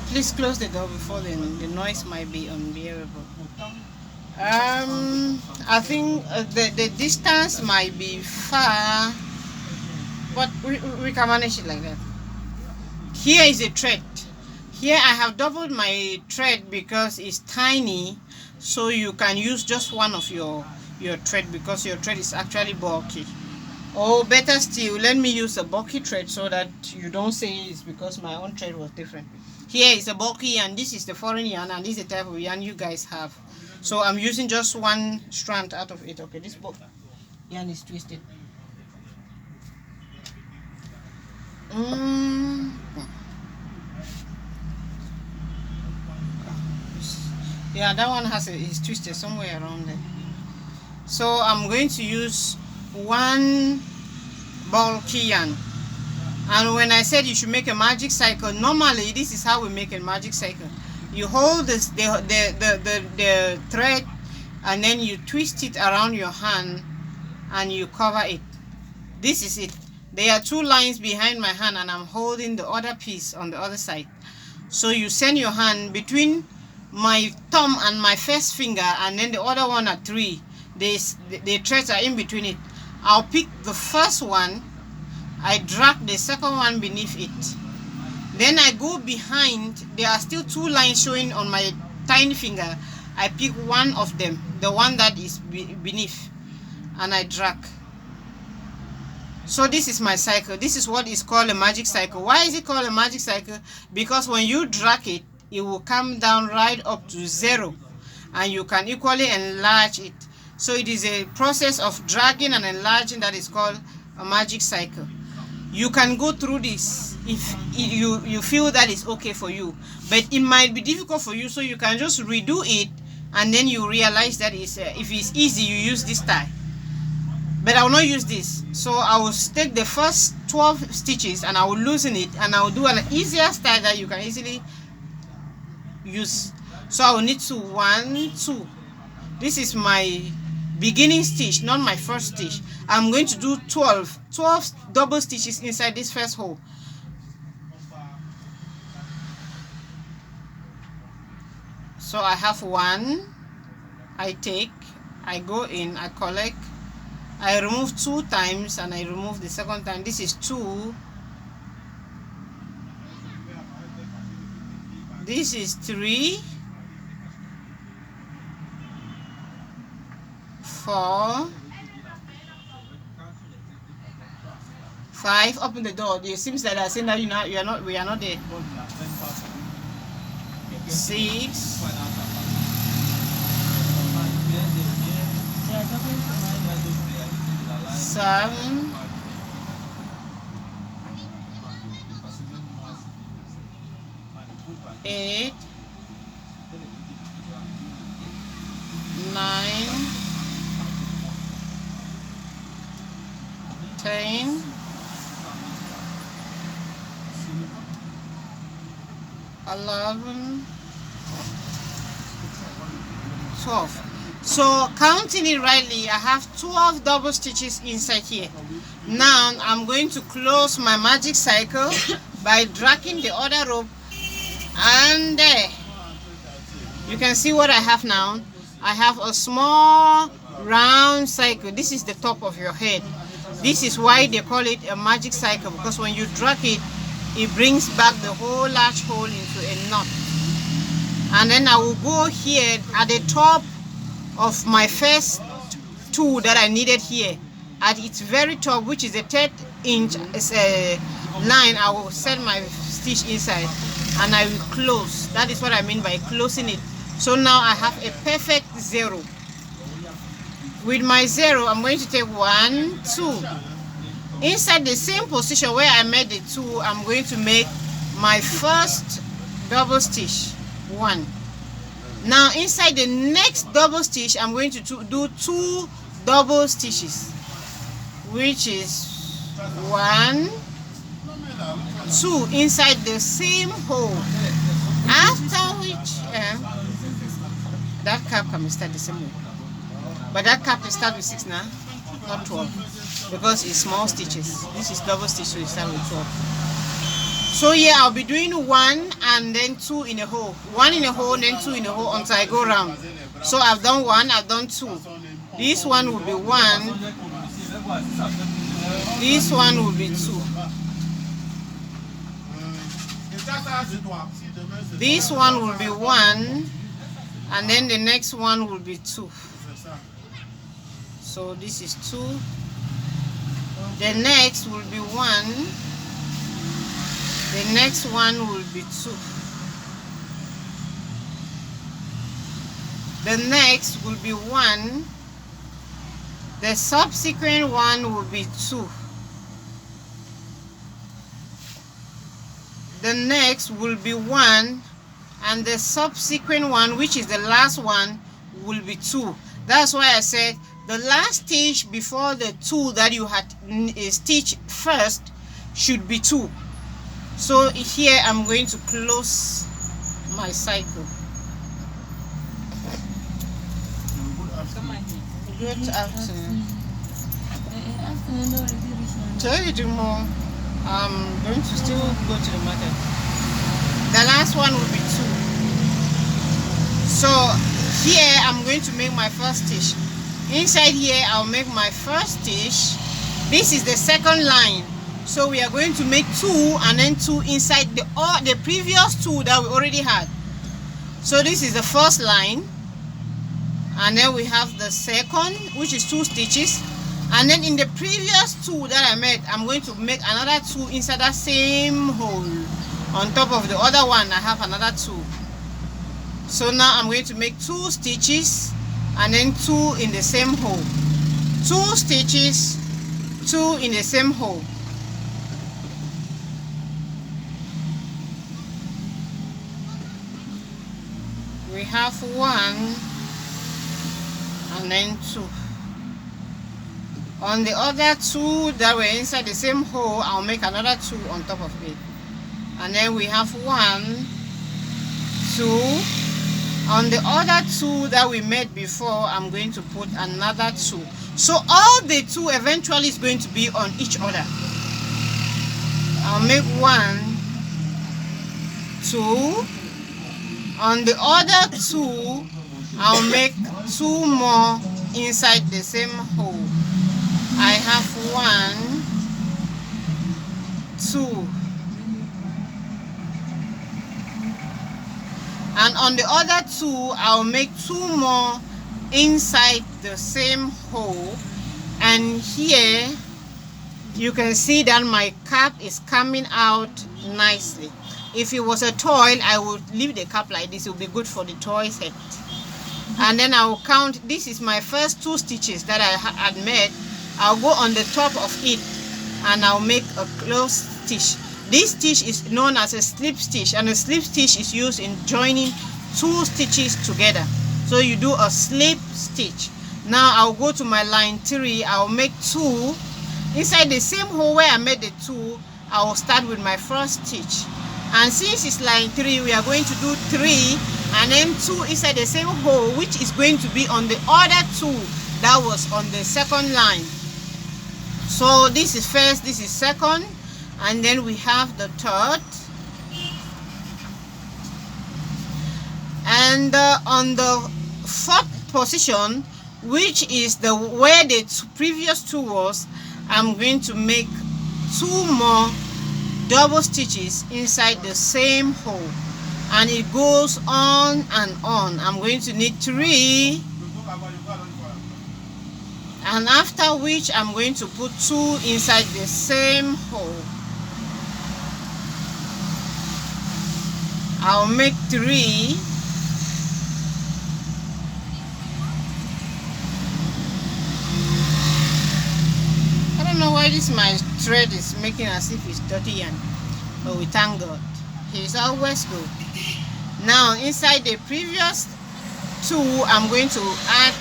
Please close the door before the noise might be unbearable. I think the distance might be far, but we can manage it like that. Here is a thread. Here I have doubled my thread because it's tiny, so you can use just one of your thread because your thread is actually bulky. Or better still, let me use a bulky thread so that you don't say it's because my own thread was different. Here is a bulky yarn, this is the foreign yarn, and this is the type of yarn you guys have. So I'm using just one strand out of it. Okay, this yarn is twisted. Yeah, that one is twisted somewhere around there. So I'm going to use one bulky yarn. And when I said you should make a magic cycle, normally this is how we make a magic cycle. You hold this the thread, and then you twist it around your hand and you cover it. This is it. There are two lines behind my hand and I'm holding the other piece on the other side. So you send your hand between my thumb and my first finger, and then the other one are three. The threads are in between it. I'll pick the first one, I drag the second one beneath it. Then I go behind, there are still two lines showing on my tiny finger. I pick one of them, the one that is beneath, and I drag. So this is my cycle. This is what is called a magic cycle. Why is it called a magic cycle? Because when you drag it, it will come down right up to 0, and you can equally enlarge it. So it is a process of dragging and enlarging that is called a magic cycle. You can go through this if you feel that is okay for you, but it might be difficult for you, so you can just redo it, and then you realize that if it's easy, you use this style. But I will not use this. So I will take the first 12 stitches and I will loosen it, and I will do an easier style that you can easily use. So I will need 1, 2. This is my beginning stitch, not my first stitch. I'm going to do 12 double stitches inside this first hole. So I have 1, I go in, I collect, I remove 2 times, and I remove the second time. This is 2, this is 3, 4, 5. Open the door. It seems that I saying that we are not there. 6, 7, 8, 9, 10, 11, 12. So counting it rightly, I have 12 double stitches inside here. Now I'm going to close my magic cycle by dragging the other rope, and there you can see what I have now. I have a small round cycle. This is the top of your head. This is why they call it a magic cycle, because when you drag it, it brings back the whole large hole into a knot. And then I will go here at the top of my first 2 that I needed here, at its very top, which is a 3rd inch line. I will set my stitch inside and I will close. That is what I mean by closing it. So now I have a perfect 0. With my 0, I'm going to take 1, 2. Inside the same position where I made the 2, I'm going to make my first double stitch, 1. Now inside the next double stitch, I'm going to do 2 double stitches, which is 1, 2 inside the same hole. After which that cap can start the same way, but that cap will start with 6 now, not 12, because it's small stitches. This is double stitch, so it starts with 12. So here I'll be doing 1 and then 2 in a hole, 1 in a hole, then 2 in a hole until I go round. So I've done 1, I've done 2. This one will be 1, this one will be 2, this one will be 1, and then the next one will be 2. So this is 2. The next will be 1. The next one will be 2. The next will be 1. The subsequent one will be 2. The next will be 1, and the subsequent one, which is the last one, will be 2. That's why I said the last stitch before the 2 that you had stitched first should be 2. So here I'm going to close my cycle. Good afternoon. Tell you more. I'm going to still go to the market. The last one will be 2. So here I'm going to make my first stitch. Inside here I'll make my first stitch. This is the second line. So we are going to make 2 and then 2 inside the previous 2 that we already had. So this is the first line, and then we have the second, which is 2 stitches, and then in the previous 2 that I made, I'm going to make another 2 inside that same hole. On top of the other one I have another 2. So now I'm going to make 2 stitches and then 2 in the same hole, 2 stitches, 2 in the same hole. We have 1 and then 2. On the other 2 that were inside the same hole, I'll make another 2 on top of it. And then we have 1, 2. On the other 2 that we made before, I'm going to put another 2. So all the 2 eventually is going to be on each other. I'll make 1, 2. On the other 2, I'll make 2 more inside the same hole. I have 1, 2. And on the other 2, I'll make 2 more inside the same hole. And here you can see that my cap is coming out nicely. If it was a toy, I would leave the cap like this. It would be good for the toy set. And then I will count. This is my first 2 stitches that I had made. I'll go on the top of it and I'll make a close stitch. This stitch is known as a slip stitch, and a slip stitch is used in joining 2 stitches together. So you do a slip stitch. Now I'll go to my line 3. I'll make 2 inside the same hole where I made the 2. I will start with my first stitch, and since it's line 3, we are going to do 3 and then 2 inside the same hole, which is going to be on the other 2 that was on the second line. So this is first, this is second, and then we have the third. And on the 4th position, which is where the previous 2 was, I'm going to make 2 more double stitches inside the same hole, and it goes on and on. I'm going to need 3, and after which I'm going to put 2 inside the same hole. I'll make 3, I don't know why this my thread is making as if it's dirty, but we thank God, He's always good. Now inside the previous 2, I'm going to add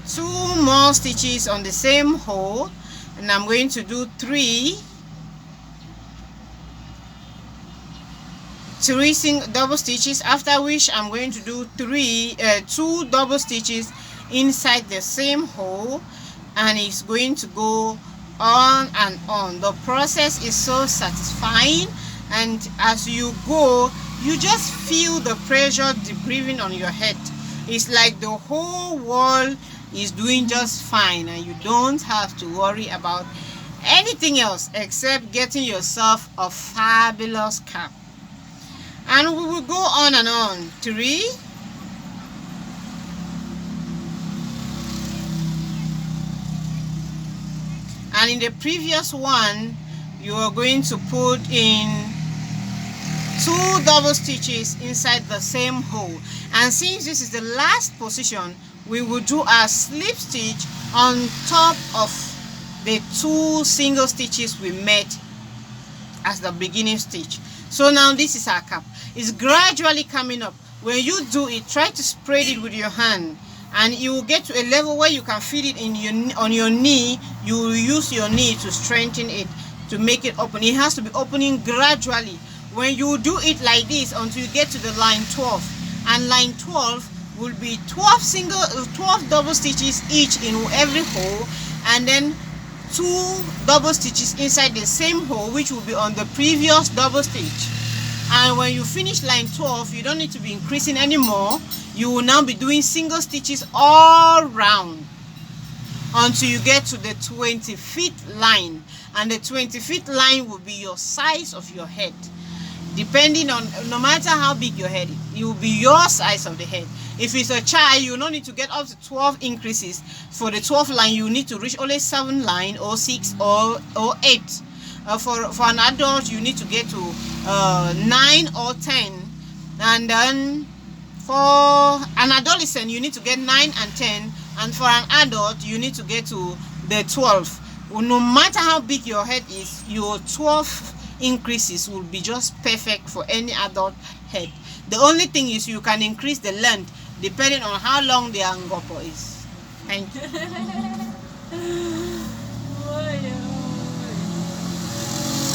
2 more stitches on the same hole, and I'm going to do 3 double stitches, after which I'm going to do 2 double stitches inside the same hole, and it's going to go on and on. The process is so satisfying and as you go, you just feel the pressure breathing on your head. It's like the whole world is doing just fine, and you don't have to worry about anything else except getting yourself a fabulous cap. And we will go on and on. 3, and in the previous one you are going to put in 2 double stitches inside the same hole. And since this is the last position, we will do a slip stitch on top of the 2 single stitches we made as the beginning stitch. So now this is our cap. It's gradually coming up. When you do it, try to spread it with your hand, and you will get to a level where you can feel it on your knee. You will use your knee to strengthen it, to make it open. It has to be opening gradually. When you do it like this until you get to the line 12, and line 12 will be 12 double stitches each in every hole, and then 2 double stitches inside the same hole, which will be on the previous double stitch. And when you finish line 12, you don't need to be increasing anymore. You will now be doing single stitches all round until you get to the 25th line, and the 25th line will be your size of your head. Depending on, no matter how big your head is, it will be your size of the head. If it's a child, you don't need to get up to 12 increases. For the 12th line, you need to reach only 7 line or 6 or 8. For an adult, you need to get to 9 or 10. And then for an adolescent, you need to get 9 and 10. And for an adult, you need to get to the 12. Well, no matter how big your head is, your 12 increases will be just perfect for any adult head. The only thing is you can increase the length depending on how long the angopo is. Thank you.